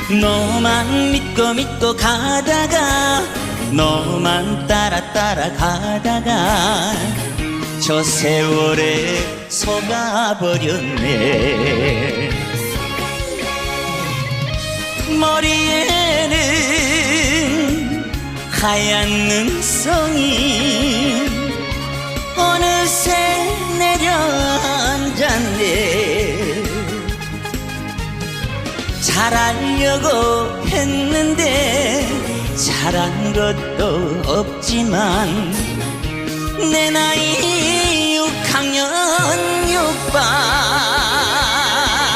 너만 믿고 가다가 너만 따라 가다가 저 세월에 속아버렸네. 머리에는 하얀 눈송이 어느새 내려앉았네. 잘하려고 했는데 잘한 것도 없지만 내 나이 6학년 6반